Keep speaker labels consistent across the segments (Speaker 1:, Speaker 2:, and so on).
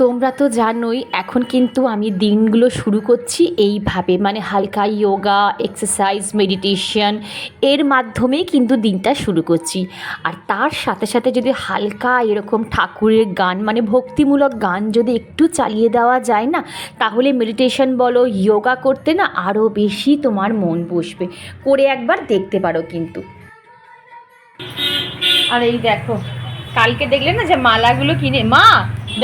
Speaker 1: তোমরা তো জানোই এখন কিন্তু আমি দিনগুলো শুরু করছি এইভাবে, মানে হালকা যোগা, এক্সারসাইজ, মেডিটেশন এর মাধ্যমেই কিন্তু দিনটা শুরু করছি। আর তার সাথে সাথে যদি হালকা এরকম ঠাকুরের গান, মানে ভক্তিমূলক গান যদি একটু চালিয়ে দেওয়া যায় না, তাহলে মেডিটেশন বলো, যোগা করতে না আরও বেশি তোমার মন বসবে। করে একবার দেখতে পারো কিন্তু। আর এই দেখো, কালকে দেখলে না যে মালাগুলো কিনে, মা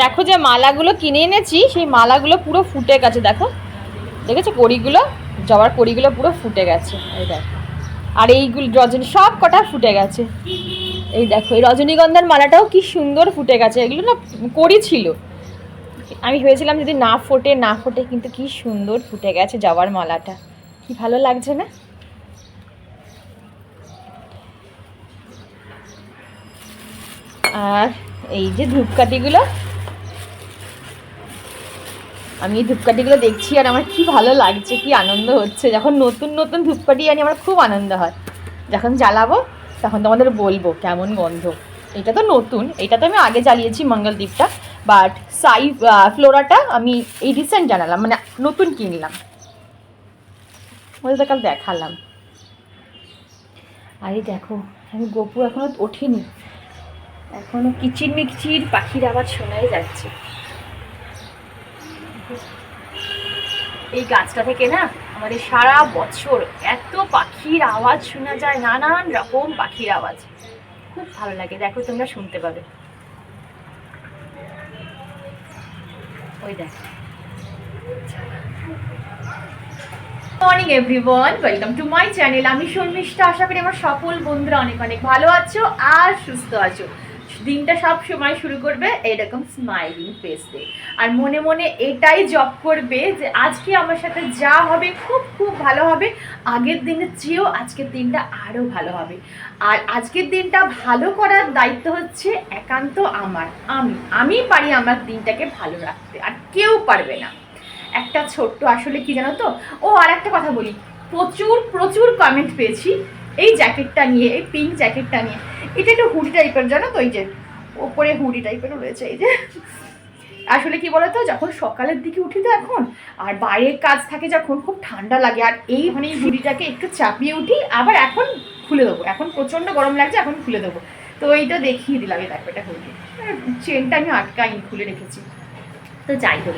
Speaker 1: দেখো যে মালাগুলো কিনে এনেছি, সেই মালাগুলো পুরো ফুটে গেছে। দেখো, দেখেছো কড়িগুলো, জবার কড়িগুলো পুরো ফুটে গেছে। এই দেখো, আর এইগুলো রজনী সব কটা ফুটে গেছে। এই দেখো, এই রজনীগন্ধার মালাটাও কি সুন্দর ফুটে গেছে। এগুলো না কড়ি ছিল, আমি ভেবেছিলাম যদি না ফোটে, কিন্তু কি সুন্দর ফুটে গেছে জবার মালাটা, কি ভালো লাগছে না? আর এই যে ধূপকাঠিগুলো, আমি এই ধূপকাঠিগুলো দেখছি আর আমার কি ভালো লাগছে, কি আনন্দ হচ্ছে। যখন নতুন নতুন ধূপকাঠি আনি আমার খুব আনন্দ হয়। যখন জ্বালাবো তখন তোমাদের বলবো কেমন গন্ধ। এটা তো নতুন, এটা তো আমি আগে জ্বালিয়েছি মঙ্গলদ্বীপটা, বাট ফ্লোরাটা আমি এই রিসেন্ট জানালাম, মানে নতুন কিনলাম, বলতে কাল দেখালাম। আরে দেখো, আমি গপু এখনো ওঠেনি, এখনো কিচির মিচির পাখির আওয়াজ শোনাই যাচ্ছে। এই গাছটা থেকে না আমাদের সারা বছর এত পাখির আওয়াজ শোনা যায়, নানান রকম পাখির আওয়াজ, খুব ভালো লাগে। দেখো, তোমরা শুনতে পাবে। ওই দেখো। Morning everyone, welcome to my channel. আমি শর্মিষ্ঠা, আশা করি আমার সকল বন্ধুরা অনেক অনেক ভালো আছো আর সুস্থ আছো। দিনটা সব সময় শুরু করবে এরকম স্মাইলিং ফেস দিয়ে, আর মনে মনে এটাই জব করবে যে আজকে আমার সাথে যা হবে খুব খুব ভালো হবে, আগের দিনের চেয়েও আজকের দিনটা আরও ভালো হবে। আর আজকের দিনটা ভালো করার দায়িত্ব হচ্ছে একান্ত আমার। আমি পারি আমার দিনটাকে ভালো রাখতে, আর কেউ পারবে না। একটা ছোট্ট, আসলে কি জানো তো, আর একটা কথা বলি, প্রচুর প্রচুর কমেন্ট পেয়েছি এই জ্যাকেটটা নিয়ে, এই পিঙ্ক জ্যাকেটটা নিয়ে। এটা একটু হুডি টাইপের, জানো তো, এই যে ওপরে হুডি টাইপেরও রয়েছে। এই যে আসলে কি বলতো, যখন সকালের দিকে উঠি তো এখন, আর বাইরের কাজ থাকে যখন, খুব ঠান্ডা লাগে, আর এই মানে এই হুডিটাকে একটু চাপিয়ে উঠি, আবার এখন খুলে দেবো। এখন প্রচণ্ড গরম লাগছে, এখন খুলে দেবো। তো এইটা দেখিয়ে দিলাম, এই দেখো, এটা হুডি, চেনটা আমি আটকাইনি, খুলে রেখেছি। তো যাই হোক,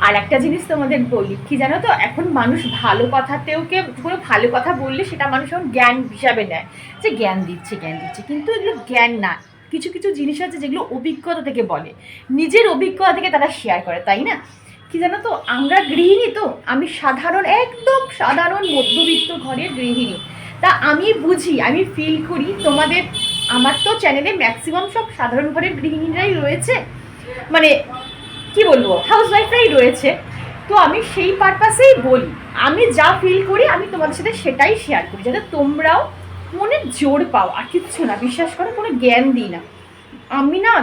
Speaker 1: আর একটা জিনিস তোমাদের বলি, কি জানো তো, এখন মানুষ ভালো কথাতেও কোনো ভালো কথা বললে সেটা মানুষ এখন জ্ঞান হিসাবে নেয়, যে জ্ঞান দিচ্ছে, কিন্তু এগুলো জ্ঞান না। কিছু কিছু জিনিস আছে যেগুলো অভিজ্ঞতা থেকে বলে, নিজের অভিজ্ঞতা থেকে তারা শেয়ার করে, তাই না? কি জানো তো, আমরা গৃহিণী, তো আমি সাধারণ, একদম সাধারণ মধ্যবিত্ত ঘরের গৃহিণী। তা আমি বুঝি, আমি ফিল করি তোমাদের, আমার তো চ্যানেলে ম্যাক্সিমাম সব সাধারণ ঘরের গৃহিণীরাই রয়েছে, মানে কি বলবো, হাউস ওয়াইফরাই রয়েছে। তো আমি সেই পারপাসেই বলি, আমি যা ফিল করি আমি তোমাদের সাথে সেটাই শেয়ার করি, যাতে তোমরাও মনে জোর পাও, আর কিচ্ছু না। বিশ্বাস করো, কোনো জ্ঞান দিই না আমি। না,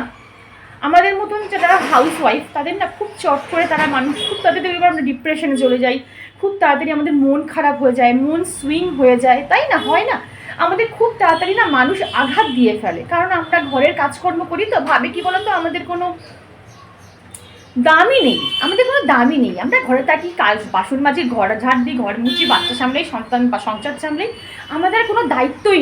Speaker 1: আমাদের মতন যারা হাউস ওয়াইফ, তাদের না খুব চট করে তারা মানুষ, খুব তাড়াতাড়ি আমরা ডিপ্রেশনে চলে যাই, খুব তাড়াতাড়ি আমাদের মন খারাপ হয়ে যায়, মন সুইং হয়ে যায়, তাই না? হয় না? আমাদের খুব তাড়াতাড়ি না মানুষ আঘাত দিয়ে ফেলে, কারণ আমরা ঘরের কাজকর্ম করি, তো ভাবে কি বলতো, আমাদের কোনো দামই নেই, আমাদের কোনো দামই নেই। আমরা ঘরে থাকি, কাজ, বাসন মাজি, ঘর ঝাড় দিই, ঘর মুছি, বাচ্চা সামলাই, সন্তান বা সংসার সামলাই, আমাদের কোনো দায়িত্বই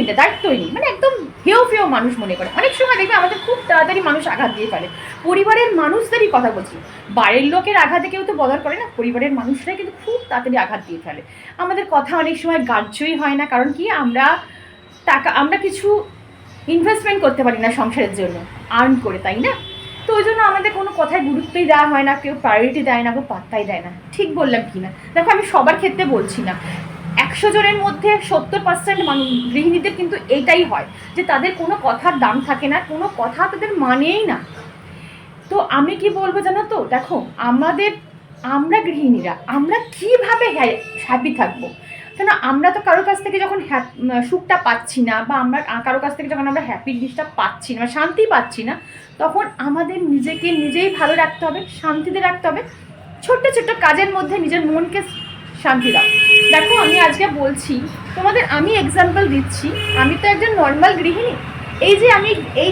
Speaker 1: নেই, মানে একদম হেও মানুষ মনে করে। অনেক সময় দেখবে আমাদের খুব তাড়াতাড়ি মানুষ আঘাত দিয়ে ফেলে। পরিবারের মানুষদেরই কথা বলছি, বাইরের লোকের আঘাতে কেউ তো বদল করে না, পরিবারের মানুষরাই কিন্তু খুব তাড়াতাড়ি আঘাত দিয়ে ফেলে। আমাদের কথা অনেক সময় গ্রাহ্যই হয় না, কারণ কি, আমরা কিছু ইনভেস্টমেন্ট করতে পারি না সংসারের জন্য আর্ন করে, তাই না? তো ওই জন্য আমাদের কোনো কথায় গুরুত্বই দেওয়া হয় না, কেউ প্রায়োরিটি দেয় না, কেউ পাত্তাই দেয় না। ঠিক বললাম কি না? দেখো, আমি সবার ক্ষেত্রে বলছি না, 100 জনের মধ্যে 70% গৃহিণীদের কিন্তু এইটাই হয়, যে তাদের কোনো কথার দাম থাকে না, কোনো কথা তাদের মানেই না। তো আমি কি বলবো জানো তো, দেখো, আমরা গৃহিণীরা আমরা কীভাবে হ্যাপি থাকবো? কেন, আমরা তো কারোর কাছ থেকে যখন সুখটা পাচ্ছি না, বা আমরা কারোর কাছ থেকে যখন আমরা হ্যাপি জিনিসটা পাচ্ছি না, শান্তি পাচ্ছি না, তখন আমাদের নিজেকে নিজেই ভালো রাখতে হবে, শান্তিতে রাখতে হবে। ছোট্ট ছোট্ট কাজের মধ্যে নিজের মনকে শান্তি দাও। দেখো, আমি আজকে বলছি তোমাদের, আমি এক্সাম্পল দিচ্ছি, আমি তো একজন নর্মাল গৃহিণী। এই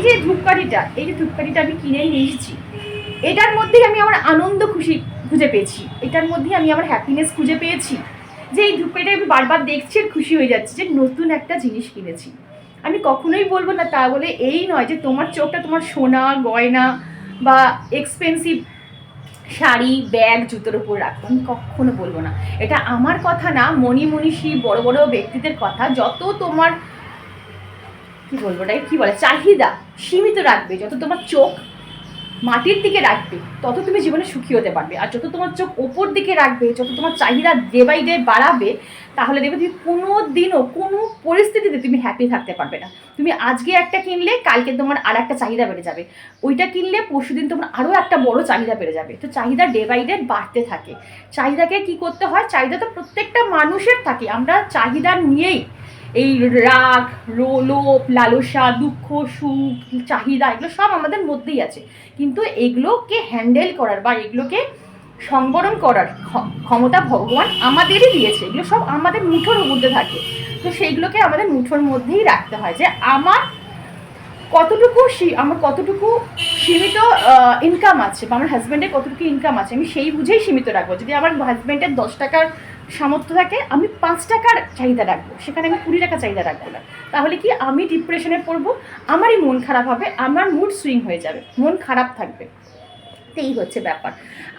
Speaker 1: যে ধূপকাঠিটা আমি কিনে নিয়ে এসেছি, এটার মধ্যেই আমি আমার আনন্দ খুশি খুঁজে পেয়েছি, এটার মধ্যেই আমি আমার হ্যাপিনেস খুঁজে পেয়েছি, যে এই ধূপকাঠিটা আমি বারবার দেখছি আর খুশি হয়ে যাচ্ছে যে নতুন একটা জিনিস কিনেছি। আমি কখনোই বলবো না তা বলে এই নয় যে তোমার চোখটা তোমার সোনা গয়না বা এক্সপেন্সিভ শাড়ি ব্যাগ জুতোর উপর রাখবো, আমি কখনো বলবো না। এটা আমার কথা না, মনীষী বড় বড় ব্যক্তিদের কথা। যত তোমার কি বলবো এটাকে কি বলে চাহিদা সীমিত রাখবে, যত তোমার চোখ মাটির দিকে রাখবে তত তুমি জীবনে সুখী হতে পারবে। আর যত তোমার চোখ ওপর দিকে রাখবে, যত তোমার চাহিদা ডে বাই ডে বাড়াবে, তাহলে দেখবে তুমি কোনো দিনও কোনো পরিস্থিতিতে তুমি হ্যাপি থাকতে পারবে না। তুমি আজকে একটা কিনলে কালকে তোমার আর একটা চাহিদা বেড়ে যাবে, ওইটা কিনলে পরশুদিন তোমার আরও একটা বড় চাহিদা বেড়ে যাবে। তো চাহিদা ডে বাই ডে বাড়তে থাকে। চাহিদাকে কি করতে হয়, চাহিদা তো প্রত্যেকটা মানুষের থাকে, আমরা চাহিদা নিয়েই এই রাগ লোভ লালসা দুঃখ সুখ চাহিদা এগুলো সব আমাদের মধ্যেই আছে। কিন্তু এগুলোকে হ্যান্ডেল করার বা এগুলোকে সংবরণ করার ক্ষমতা ভগবান আমাদেরই দিয়েছে। এগুলো সব আমাদের মুঠোর মধ্যে থাকে। তো সেইগুলোকে আমাদের মুঠোর মধ্যেই রাখতে হয়, যে আমার কতটুকু সীমিত ইনকাম আছে বা আমার হাজব্যান্ডের কতটুকু ইনকাম আছে, আমি সেই বুঝেই সীমিত রাখবো। যদি আমার হাজব্যান্ডের 10 টাকার সামর্থ্য থাকে, আমি 5 টাকার চাহিদা রাখবো, সেখানে আমি 20 টাকা চাহিদা রাখবো না। তাহলে কি আমি ডিপ্রেশনে পড়বো, আমারই মন খারাপ হবে, আমার মুড সুইং হয়ে যাবে, মন খারাপ থাকবে। এই হচ্ছে ব্যাপার।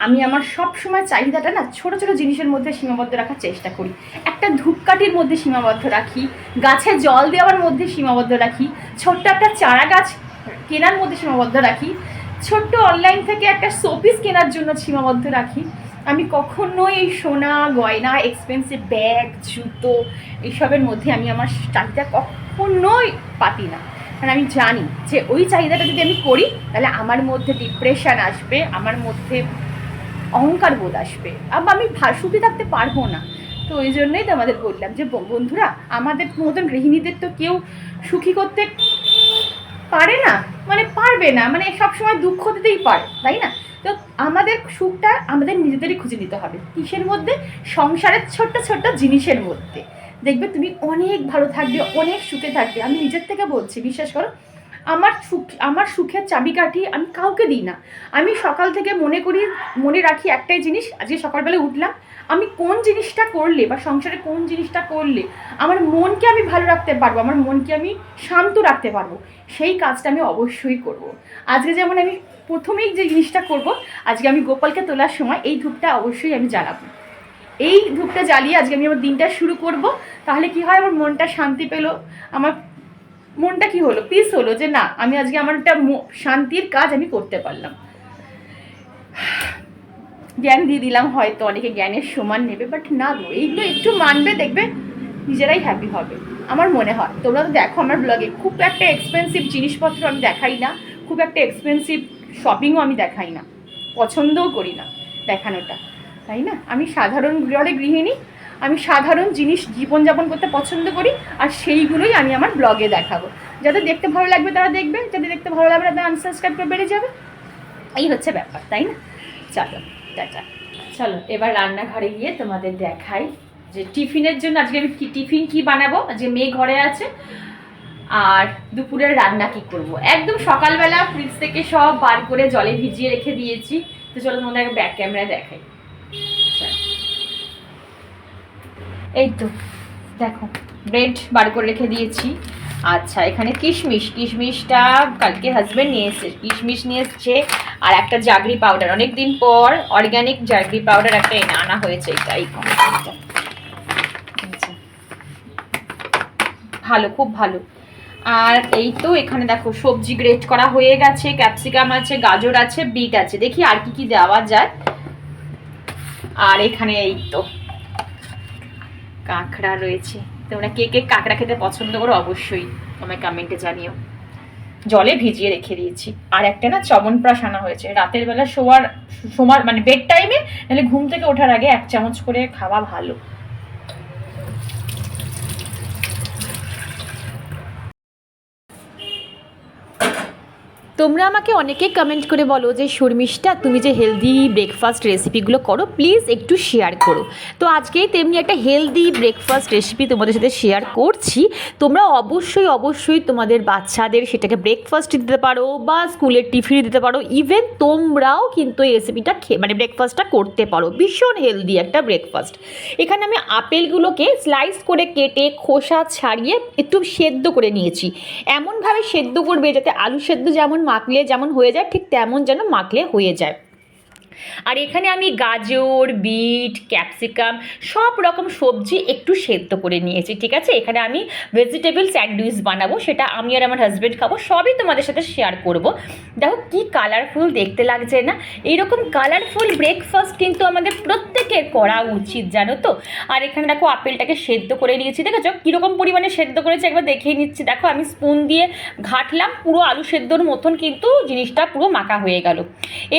Speaker 1: আমি আমার সব সময় চাহিদাটা না ছোট ছোট জিনিসের মধ্যে সীমাবদ্ধ রাখার চেষ্টা করি। একটা ধূপকাঠির মধ্যে সীমাবদ্ধ রাখি, গাছে জল দেওয়ার মধ্যে সীমাবদ্ধ রাখি, ছোট্ট একটা চারা গাছ কেনার মধ্যে সীমাবদ্ধ রাখি, ছোট্ট অনলাইন থেকে একটা শোপিস কেনার জন্য সীমাবদ্ধ রাখি। আমি কখনোই এই সোনা গয়না এক্সপেন্সিভ ব্যাগ জুতো এইসবের মধ্যে আমি আমার চাহিদা কখনোই পাতি না। কারণ আমি জানি যে ওই চাহিদাটা যদি আমি করি তাহলে আমার মধ্যে ডিপ্রেশন আসবে, আমার মধ্যে অহংকার বোধ আসবে, আমি সুখী থাকতে পারবো না। তো ওই জন্যই তো আমাদের বললাম যে বন্ধুরা, আমাদের মতন গৃহিণীদের তো কেউ সুখী করতে পারে না, মানে পারবে না, মানে সবসময় দুঃখ দিতেই পারে, তাই না? তো আমাদের সুখটা আমাদের নিজেদেরই খুঁজে নিতে হবে। কিসের মধ্যে? সংসারের ছোট্ট ছোট্ট জিনিসের মধ্যে। দেখবে তুমি অনেক ভালো থাকবে, অনেক সুখে থাকবে। আমি নিজের থেকে বলছি, বিশ্বাস করো, আমার সুখের চাবিকাঠি আমি কাউকে দিই না। আমি সকাল থেকে মনে রাখি একটাই জিনিস, আজকে সকালবেলা উঠলাম, আমি কোন জিনিসটা করলে বা সংসারে কোন জিনিসটা করলে আমার মনকে আমি ভালো রাখতে পারবো, আমার মনকে আমি শান্ত রাখতে পারবো, সেই কাজটা আমি অবশ্যই করব। আজকে যেমন আমি প্রথমেই যে জিনিসটা করব, আজকে আমি গোপালকে তোলার সময় এই ধূপটা অবশ্যই আমি জ্বালাবো। এই ধূপটা জ্বালিয়ে আজকে আমি আমার দিনটা শুরু করব। তাহলে কি হয়, আমার মনটা শান্তি পেলো, আমার মনটা কি হলো, পিস হলো, যে না আমি আজকে আমার একটা শান্তির কাজ আমি করতে পারলাম। জ্ঞান দিয়ে দিলাম, হয়তো অনেকে জ্ঞানের সমান নেবে, বাট না গো, এইগুলো একটু মানবে, দেখবে নিজেরাই হ্যাপি হবে আমার মনে হয়। তোমরা তো দেখো আমার ব্লগে খুব একটা এক্সপেন্সিভ জিনিসপত্র আমি দেখাই না, খুব একটা এক্সপেন্সিভ শপিংও আমি দেখাই না, পছন্দও করি না দেখানোটা, তাই না? আমি সাধারণ গৃহিণী, আমি সাধারণ জিনিস জীবনযাপন করতে পছন্দ করি, আর সেইগুলোই আমি আমার ব্লগে দেখাবো। যাদের দেখতে ভালো লাগবে তারা দেখবে, যাদের দেখতে ভালো লাগবে তারা আনসাবস্ক্রাইব করে বেড়ে যাবে। এই হচ্ছে ব্যাপার, তাই না? চলো টাটা। চলো এবার রান্নাঘরে গিয়ে তোমাদের দেখাই যে টিফিনের জন্য আজকে আমি টিফিন কি বানাবো। আজকে মেয়ে ঘরে আছে, আর দুপুরের রান্না কি করব। একদম সকালবেলা ফ্রিজ থেকে সব বার করে জলে ভিজিয়ে রেখে দিয়েছি। তো চলো তোমাদের ব্যাক ক্যামেরা দেখাই। এই তো দেখো ব্রেড বার করে রেখে দিয়েছি। আচ্ছা, এখানে কিশমিশটা কালকে হাজব্যান্ড নিয়ে এসছে, কিশমিশ নিয়ে এসছে, আর একটা জাগরি পাউডার, অনেকদিন পর অর্গ্যানিক জাগরি পাউডার একটা এনে আনা হয়েছে। এই ভালো, খুব ভালো। আর এই তো এখানে দেখো সবজি গ্রেট করা হয়ে গেছে, ক্যাপসিকাম আছে, গাজর আছে, বিট আছে, দেখি আর কি কি দেওয়া যায়। আর এখানে এই তো কাঁকড়া রয়েছে। তোমরা কে কে কাঁকড়া খেতে পছন্দ করো অবশ্যই তোমায় কমেন্টে জানিও। জলে ভিজিয়ে রেখে দিয়েছি। আর একটা না চবনপ্রাশ আনা হয়েছে, রাতের বেলা শোয়ার মানে বেড টাইমে, নাহলে ঘুম থেকে ওঠার আগে 1 চামচ করে খাওয়া ভালো। তোমরা আমাকে অনেকেই কমেন্ট করে বলো যে শর্মিষ্ঠা তুমি যে হেলদি ব্রেকফাস্ট রেসিপিগুলো করো প্লিজ একটু শেয়ার করো। তো আজকেই তেমনি একটা হেলদি ব্রেকফাস্ট রেসিপি তোমাদের সাথে শেয়ার করছি। তোমরা অবশ্যই তোমাদের বাচ্চাদের সেটাকে ব্রেকফাস্ট দিতে পারো বা স্কুলের টিফিনে দিতে পারো, ইভেন তোমরাও কিন্তু এই রেসিপিটা মানে ব্রেকফাস্টটা করতে পারো। ভীষণ হেলদি একটা ব্রেকফাস্ট। এখানে আমি আপেলগুলোকে স্লাইস করে কেটে খোসা ছাড়িয়ে একটু সেদ্ধ করে নিয়েছি। এমনভাবে সেদ্ধ করবে যাতে আলু সেদ্ধ যেমন মাখলে যেমন হয়ে যায় ঠিক তেমন যেন মাখলে হয়ে যায়। আর এখানে আমি গাজর, বিট, ক্যাপসিকাম সব রকম সবজি একটু সেদ্ধ করে নিয়েছি, ঠিক আছে। এখানে আমি ভেজিটেবল স্যান্ডউইচ বানাবো, সেটা আমি আর আমার হাজব্যান্ড খাবো, সবই তোমাদের সাথে শেয়ার করব। দেখো কি কালারফুল দেখতে লাগছে না? এইরকম কালারফুল ব্রেকফাস্ট কিন্তু আমাদের প্রত্যেকের করা উচিত, জানো তো। আর এখানে দেখো আপেলটাকে সেদ্ধ করে নিয়েছি, দেখেছো কীরকম পরিমাণে সেদ্ধ করেছি, একবার দেখিয়ে নিচ্ছি। দেখো আমি স্পুন দিয়ে ঘাটলাম, পুরো আলু সেদ্ধর মতন কিন্তু জিনিসটা পুরো মাখা হয়ে গেল।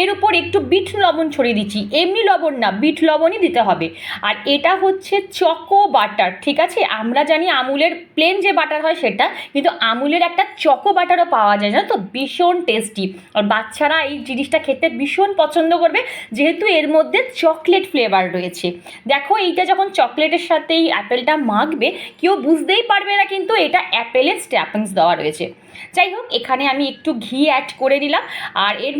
Speaker 1: এর উপর একটু বিট লবণ ছড়িয়ে দিচ্ছি, এমনি লবণ না, বিট লবণই দিতে হবে। আর এটা হচ্ছে চকো বাটার, ঠিক আছে। আমরা জানি আমুলের প্লেন যে বাটার হয় সেটা, কিন্তু আমুলের একটা চকো বাটারও পাওয়া যায়, জানো তো, ভীষণ টেস্টি। আর বাচ্চারা এই জিনিসটা খেতে ভীষণ পছন্দ করবে, যেহেতু এর মধ্যে চকলেট ফ্লেভার রয়েছে। দেখো এইটা যখন চকলেটের সাথে এই অ্যাপেলটা মাখবে কেউ বুঝতেই পারবে না কিন্তু এটা অ্যাপেলের স্ট্যাপিংস দেওয়া রয়েছে। যাই হোক, এখানে আমি একটু ঘি অ্যাড করে দিলাম। আর এর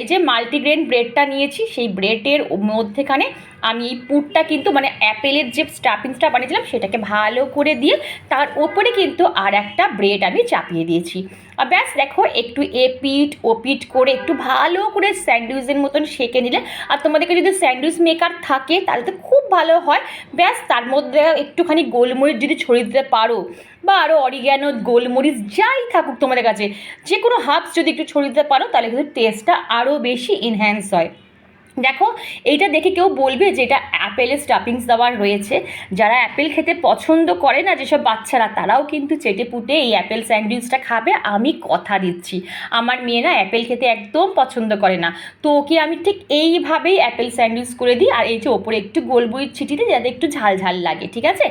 Speaker 1: যে মাল্টিগ্রেন ব্রেডটা নিয়েছি সেই ব্রেডের মধ্যেখানে আমি এই পুরটা কিন্তু মানে অ্যাপেলের যে স্টাফিংসটা বানিয়েছিলাম সেটাকে ভালো করে দিয়ে তার ওপরে কিন্তু আর একটা ব্রেড আমি চাপিয়ে দিয়েছি। আর ব্যাস দেখো একটু এপিট ওপিট করে একটু ভালো করে স্যান্ডউইচের মতন সেঁকে নিলে, আর তোমাদেরকে যদি স্যান্ডউইচ মেকার থাকে তাহলে তো খুব ভালো হয়। ব্যাস তার মধ্যে একটুখানি গোলমরিচ যদি ছড়িয়ে দিতে পারো, বা আরও অরিগ্যানো, গোলমরিচ যাই থাকুক তোমাদের কাছে, যে কোনো হার্বস যদি একটু ছড়িয়ে দিতে পারো তাহলে কিন্তু টেস্টটা আরও বেশি এনহ্যান্স হয়। দেখো এইটা দেখে কেউ বলবে যে এটা অ্যাপেলের স্টাফিংস দেওয়ার রয়েছে। যারা অ্যাপেল খেতে পছন্দ করে না, যেসব বাচ্চারা, তারাও কিন্তু চেটে পুটে এই অ্যাপেল স্যান্ডউইচটা খাবে, আমি কথা দিচ্ছি। আমার মেয়ে না অ্যাপেল খেতে একদম পছন্দ করে না, তো ওকে আমি ঠিক এইভাবেই অ্যাপেল স্যান্ডউইচ করে দিই। আর এই যে ওপরে একটু গোলমরিচ ছিটিয়ে দিই যাতে একটু ঝাল ঝাল লাগে, ঠিক আছে।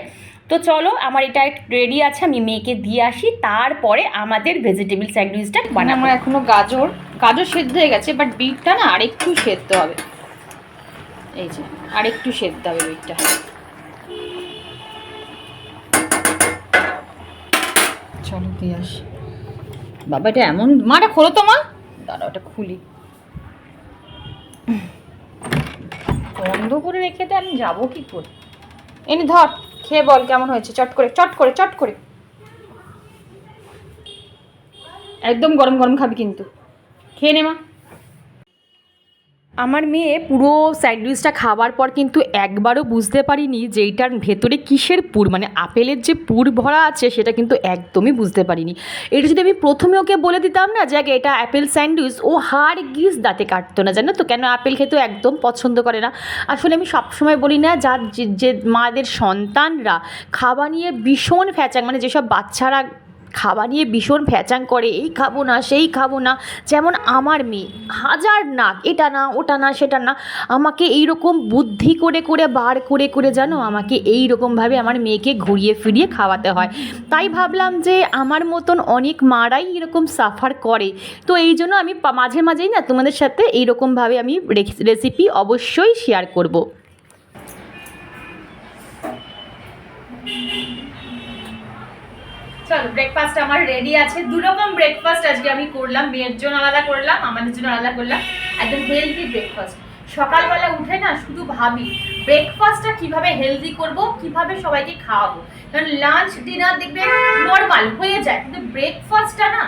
Speaker 1: তো চলো আমার এটা রেডি আছে, আমি মেয়েকে দিয়ে আসি, তারপরে আমাদের ভেজিটেবল স্যান্ডউইচটা বানাবো। আমার এখনও গাজর সেদ্ধ হয়ে গেছে, বাট বিটটা না আরেকটু সেদ্ধ হবে। এই যে আরেকটু সেদ্ধ হবে বিটটা। চলো দিয়ে আসি। বাবা এটা এমন, মাটা খোলো তো মা, দাঁড়া ওটা খুলি। বন্ধ করে রেখে দে, আমি যাবো কি করে? এনে ধর, খেয়ে বল কেমন হয়েছে। চট করে একদম গরম গরম খাবি কিন্তু, খেয়ে নে মা। আমার মেয়ে পুরো স্যান্ডউইচটা খাওয়ার পর কিন্তু একবারও বুঝতে পারিনি যে এইটার ভেতরে কিসের পুর, মানে আপেলের যে পুর ভরা আছে সেটা কিন্তু একদমই বুঝতে পারিনি। এটা যদি আমি প্রথমে ওকে বলে দিতাম না যে এটা অ্যাপেল স্যান্ডউইচ, ও হাড় গিজ দাঁতে কাটতো না, জানো তো। কেন, আপেল খেতেও একদম পছন্দ করে না। আসলে আমি সবসময় বলি না, যার যে মাদের সন্তানরা খাওয়া নিয়ে ভীষণ ফ্যাচাং, মানে যেসব বাচ্চারা খাওয়া নিয়ে ভীষণ ফ্যাচাং করে, এই খাবো না সেই খাবো না, যেমন আমার মেয়ে হাজার নাক, এটা না ওটা না সেটা না, আমাকে এইরকম বুদ্ধি করে করে বার করে করে জানো, আমাকে এইরকমভাবে আমার মেয়েকে ঘুরিয়ে ফিরিয়ে খাওয়াতে হয়। তাই ভাবলাম যে আমার মতন অনেক মারাই এরকম সাফার করে, তো এই জন্য আমি মাঝে মাঝেই না তোমাদের সাথে এইরকমভাবে আমি রেসিপি অবশ্যই শেয়ার করব। চলো ব্রেকফাস্ট আমার রেডি আছে। দু রকম ব্রেকফাস্ট আজকে আমি করলাম, মেয়ের জন্য আলাদা করলাম, আমাদের জন্য আলাদা করলাম। একদম হেলদি ব্রেকফাস্ট। সকালবেলা উঠে না শুধু ভাবি ব্রেকফাস্টটা কিভাবে হেলদি করব, কিভাবে সবাইকে খাওয়াবো। কারণ লাঞ্চ ডিনার দেখবে নর্মাল হয়ে যায়, কিন্তু ব্রেকফাস্টটা না,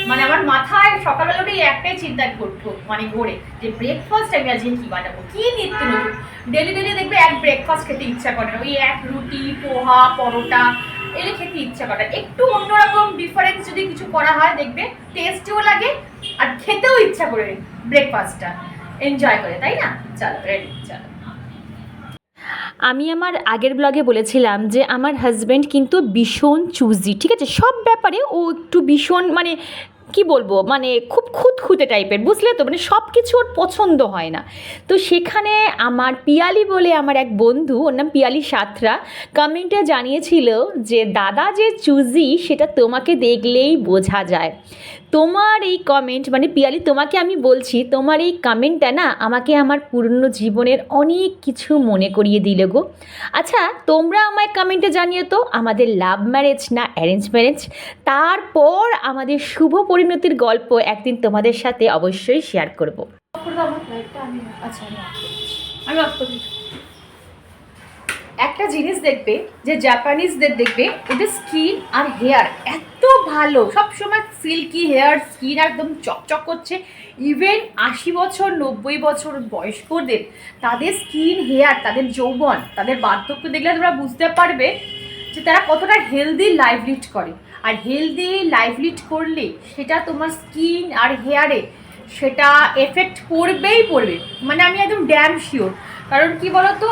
Speaker 1: মানে আমার মাথায় সকালবেলা উঠে একটাই চিন্তা করতো, মানে ঘোরে যে ব্রেকফাস্ট আমি আজকে কি বানাবো, কি নিত্য নতুন। ডেলি দেখবে এক ব্রেকফাস্ট খেতে ইচ্ছা করে না, ওই এক রুটি, পোহা, পরোটা এলে খেতে ইচ্ছা করে। একটু অন্যরকম ডিফারেন্স যদি কিছু করা হয় দেখবে টেস্টিও লাগে আর খেতেও ইচ্ছা করে, ব্রেকফাস্টটা এনজয় করে, তাই না? চলো রেডি, চলো। আমি আমার আগের ব্লগে বলেছিলাম যে আমার হাজব্যান্ড কিন্তু ভীষণ চুজি, ঠিক আছে, সব ব্যাপারে ও একটু ভীষণ, মানে কি বলবো, মানে খুব খুঁতখুঁতে টাইপের, বুঝলে তো, মানে সব কিছু ওর পছন্দ হয় না। তো সেখানে আমার পিয়ালি বলে আমার এক বন্ধু, ওর নাম পিয়ালি সাঁতরা, কমেন্টে জানিয়েছিল যে দাদা যে চুজি সেটা তোমাকে দেখলেই বোঝা যায়। তোমার এই কমেন্ট মানে পিয়ালি তোমাকে আমি বলছি, তোমার এই কমেন্টটা না আমাকে আমার পুরনো জীবনের অনেক কিছু মনে করিয়ে দিল গো। আচ্ছা তোমরা আমায় কমেন্টে জানিও তো, আমাদের লাভ ম্যারেজ না অ্যারেঞ্জ ম্যারেজ, তারপর আমাদের শুভ পরিণতির গল্প একদিন তোমাদের সাথে অবশ্যই শেয়ার করব। একটা জিনিস দেখবে যে জাপানিজদের দেখবে ওদের স্কিন আর হেয়ার এত ভালো, সবসময় সিল্কি হেয়ার, স্কিন একদম চকচক করছে। ইভেন 80 বছর 90 বছর বয়স্কদের তাদের স্কিন হেয়ার, তাদের যৌবন, তাদের বার্ধক্য দেখলে তোমরা বুঝতে পারবে যে তারা কতটা হেলদি লাইফ লিড করে। আর হেলদি লাইফ লিড করলে সেটা তোমার স্কিন আর হেয়ারে সেটা এফেক্ট পড়বেই পড়বে, মানে আমি একদম ড্যাম শিওর। কারণ কি বলতো,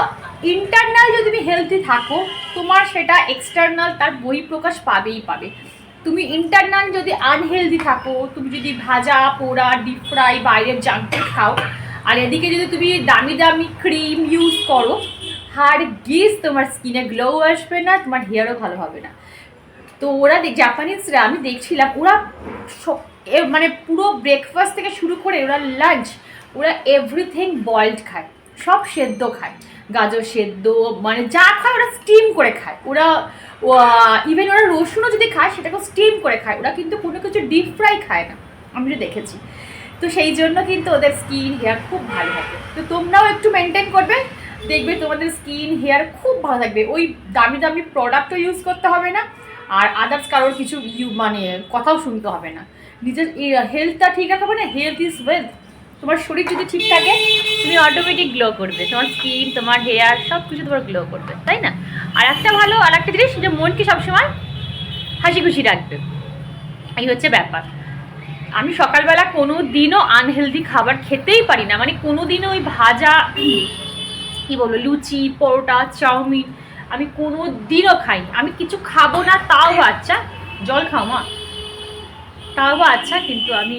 Speaker 1: ইন্টারনাল যদি তুমি হেলদি থাকো তোমার সেটা এক্সটার্নাল তার বহিঃপ্রকাশ পাবেই পাবে। তুমি ইন্টারনাল যদি আনহেলদি থাকো, তুমি যদি ভাজা পোড়া ডিপ ফ্রাই বাইরের জাঙ্ক ফুড খাও, আর এদিকে যদি তুমি দামি দামি ক্রিম ইউজ করো, হারগিজ তোমার স্কিনে গ্লো আসবে না, তোমার হেয়ারও ভালো হবে না। তো ওরা জাপানিজরা আমি দেখছিলাম ওরা মানে পুরো ব্রেকফাস্ট থেকে শুরু করে ওরা লাঞ্চ, ওরা এভরিথিং বয়েলড খায়, সব সেদ্ধ খায়, গাজর সেদ্ধ, মানে যা খায় ওরা স্টিম করে খায়। ওরা ইভেন ওরা রসুনও যদি খায় সেটাকেও স্টিম করে খায়, ওরা কিন্তু কোনো কিছু ডিপ ফ্রাই খায় না, আমি তো দেখেছি। তো সেই জন্য কিন্তু ওদের স্কিন হেয়ার খুব ভালো থাকে। তো তোমরাও একটু মেনটেন করবে, দেখবে তোমাদের স্কিন হেয়ার খুব ভালো থাকবে। ওই দামি দামি প্রোডাক্টও ইউজ করতে হবে না, আর আদার্স কারোর কিছু মানে কথাও শুনতে হবে না। নিজের হেলথটা ঠিক রাখবে না, হেলথ ইজ ওয়েলথ। তোমার শরীর যদি ঠিক থাকে তুমি অটোমেটিক গ্লো করবে, তোমার স্কিন তোমার হেয়ার সব কিছু তোমার গ্লো করবে, তাই না? আর একটা ভালো আর একটা জিনিস, যে মনকে সবসময় হাসি খুশি রাখবে, এই হচ্ছে ব্যাপার। আমি সকালবেলা কোনো দিনও আনহেলদি খাবার খেতেই পারি না, মানে কোনো দিনও ওই ভাজা কি বলবো লুচি পরোটা চাউমিন আমি কোনো দিনও খাই। আমি কিছু খাবো না তাও আচ্ছা, জল খাও মা তাও আচ্ছা, কিন্তু আমি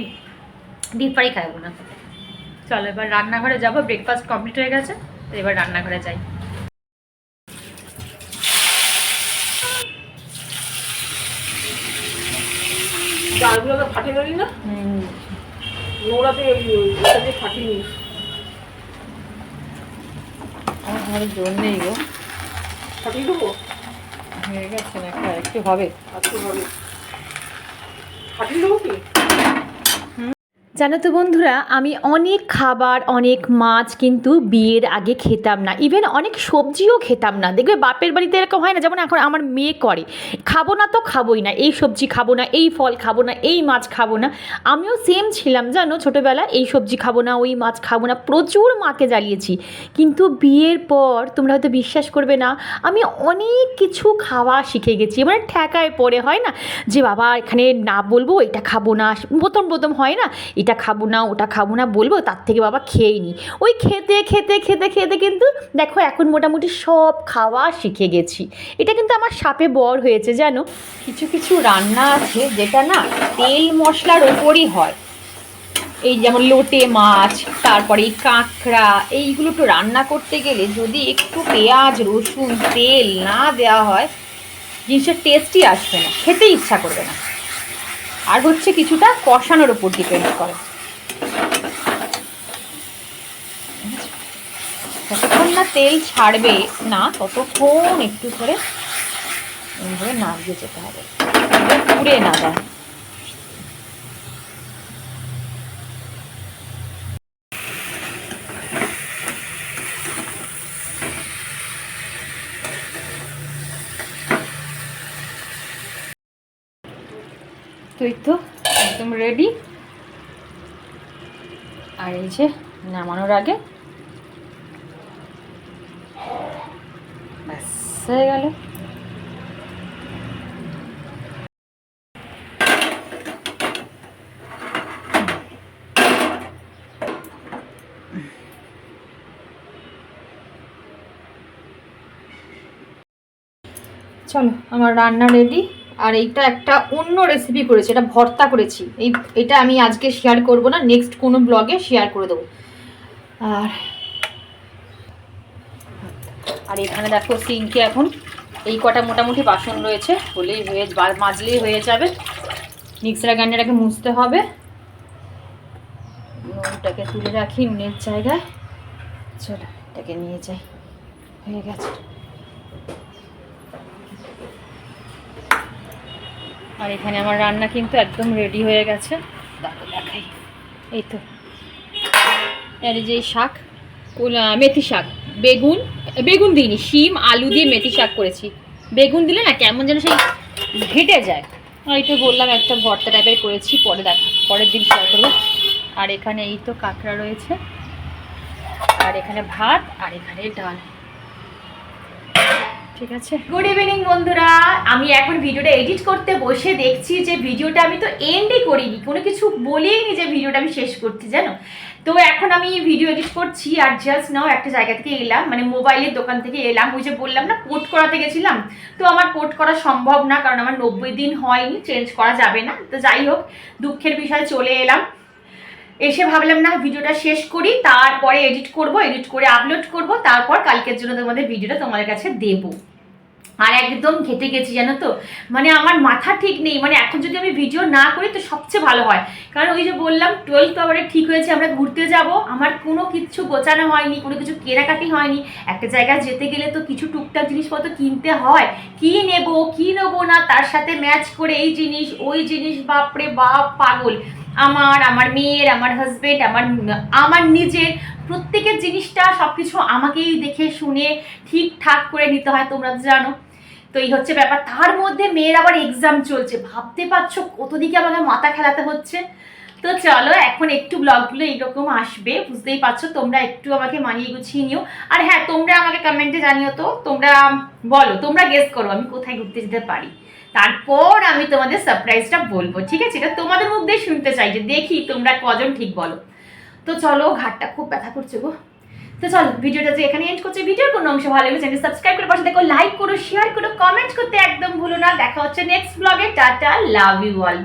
Speaker 1: ডিপ ফ্রাই খাবো না। চলো এবার রান্নাঘরে যাবো, ব্রেকফাস্ট কমপ্লিট হয়ে গেছে, এবার রান্নাঘরে যাই।
Speaker 2: ডালগুলো তো ফাটিয়ে গেলি না, নোংরাতে ফাটিয়ে নিস।
Speaker 1: আমার ঘরে জোর নেই গো,
Speaker 2: ফাটিয়ে দেবো,
Speaker 1: হয়ে গেছে না একটু হবে,
Speaker 2: আজকে হবে ফাটিয়ে দেবো কি।
Speaker 1: জানো তো বন্ধুরা, আমি অনেক খাবার অনেক মাছ কিন্তু বিয়ের আগে খেতাম না, ইভেন অনেক সবজিও খেতাম না। দেখবে বাপের বাড়িতে এরকম হয় না, যেমন এখন আমার মেয়ে করে, খাবো না তো খাবোই না, এই সবজি খাবো না, এই ফল খাবো না, এই মাছ খাবো না। আমিও সেম ছিলাম জানো, ছোটোবেলা এই সবজি খাবো না, ওই মাছ খাবো না, প্রচুর মাকে জ্বালিয়েছি। কিন্তু বিয়ের পর তোমরা হয়তো বিশ্বাস করবে না, আমি অনেক কিছু খাওয়া শিখে গেছি। মানে ঠেকায় পড়ে হয় না যে বাবা এখানে না বলবো এটা খাবো না, প্রথম প্রথম হয় না এটা খাবো না ওটা খাবো না বলবো, তার থেকে বাবা খেয়েই নি। ওই খেতে খেতে খেতে খেতে কিন্তু দেখো এখন মোটামুটি সব খাওয়া শিখে গেছি। এটা কিন্তু আমার শাপে বর হয়েছে জানো। কিছু কিছু রান্না আছে যেটা না তেল মশলার ওপরই হয়, এই যেমন লোটে মাছ, তারপরে এই কাঁকড়া, এইগুলো একটু রান্না করতে গেলে যদি একটু পেঁয়াজ রসুন তেল না দেওয়া হয় জিনিসের টেস্টই আসবে না, খেতে ইচ্ছা করবে না। আর হচ্ছে কিছুটা কষানোর ওপর ডিপেন্ড করে। যতক্ষণ না তেল ছাড়বে না ততক্ষণ একটু করে এইভাবে নাড়িয়ে যেতে হবে, পুড়ে না যায়। তো এই তো একদম রেডি। আর এই যে নামানোর আগে ব্যাস হয়ে গেল। চলো আমার রান্না রেডি। আর এইটা একটা অন্য রেসিপি করেছি, এটা ভর্তা করেছি, এটা আমি আজকে শেয়ার করব না, নেক্সট কোনো ব্লগে শেয়ার করে দেবো। আর এখানে দেখো সিঙ্কে এখন এই কটা মোটামুটি বাসন রয়েছে, হলেই হয়ে মাজলেই হয়ে যাবে। মিক্সার গ্রাইন্ডারটাকে মুছতে হবে। নুনটাকে তুলে রাখি নুনের জায়গায়। চলো এটাকে নিয়ে যাই, হয়ে গেছে। আর এখানে আমার রান্না কিন্তু একদম রেডি হয়ে গেছে, দেখো দেখাই। এই তো এর যে শাক, মেথি শাক, বেগুন দিইনি, শিম আলু দিয়ে মেথি শাক করেছি। বেগুন দিলে না কেমন যেন সেই ঘেটে যায়। এই তো বললাম একটা ভর্তা টাইপের করেছি, পরের দিন শেয়ার করবো। আর এখানে এই তো কাঁকড়া রয়েছে, আর এখানে ভাত, আর এখানে ডাল। ঠিক আছে, গুড ইভিনিং বন্ধুরা। আমি এখন ভিডিওটা এডিট করতে বসে দেখছি যে ভিডিওটা আমি তো এন্ডই করিনি, কোনো কিছু বলিনি যে ভিডিওটা আমি শেষ করছি, জানো তো। এখন আমি ভিডিও এডিট করছি, আর জাস্ট নাও একটা জায়গা থেকে এলাম, মানে মোবাইলের দোকান থেকে এলাম। ওই যে বললাম না পোর্ট করাতে গেছিলাম, তো আমার পোর্ট করা সম্ভব না, কারণ আমার 90 দিন হয়নি, চেঞ্জ করা যাবে না। তো যাই হোক, দুঃখের বিষয় চলে এলাম। এসে ভাবলাম না ভিডিওটা শেষ করি, তারপরে এডিট করে আপলোড করব, তারপর কালকের জন্য তোমাদের ভিডিওটা তোমাদের কাছে দেবো। আর একদম ঘেটে গেছি জানো তো, মানে আমার মাথা ঠিক নেই। মানে এখন যদি আমি ভিডিও না করি তো সবচেয়ে ভালো হয়, কারণ ওই যে বললাম 12 আওয়ারে ঠিক হয়েছে আমরা ঘুরতে যাব। আমার কোনো কিছু গোছানো হয়নি, কোনো কিছু কেনাকাটি হয়নি। একটা জায়গায় যেতে গেলে তো কিছু টুকটাক জিনিসপত্র কিনতে হয়, কি নেবো না, তার সাথে ম্যাচ করে এই জিনিস ওই জিনিস, বাপরে বাপ পাগল। আমার মেয়ের, আমার হাজবেন্ড, আমার নিজের, প্রত্যেকের জিনিসটা সবকিছু আমাকেই দেখে শুনে ঠিকঠাক করে নিতে হয়, তোমরা তো জানো। তো এই হচ্ছে ব্যাপার। তার মধ্যে মেয়ের আবার এক্সাম চলছে, ভাবতে পারছো কতদিকে আমাকে মাথা খেলাতে হচ্ছে। তো চলো এখন একটু ব্লগগুলো এইরকম আসবে, বুঝতেই পারছো। তোমরা একটু আমাকে মানিয়ে গুছিয়ে নিও। আর হ্যাঁ, তোমরা আমাকে কমেন্টে জানিও তো, তোমরা বলো, তোমরা গেস করো আমি কোথায় ঘুরতে যেতে পারি, তারপর আমি তোমাদের সারপ্রাইজটা বলবো। ঠিক আছে, এটা তোমাদের মুখ দিয়ে শুনতে চাই, যে দেখি তোমরা কজন ঠিক বলো। তো চলো, ঘাটটা খুব ব্যথা করছে গো। তো চলো ভিডিওটা যে এখানে এন্ড করছে। ভিডিওর কোনো অংশ ভালো লাগলে চ্যানেল সাবস্ক্রাইব করে পাশে দেখো, লাইক করো, শেয়ার করো, কমেন্ট করতে একদম ভুলো না। দেখা হচ্ছে নেক্সট ব্লগে। Tata, love you all.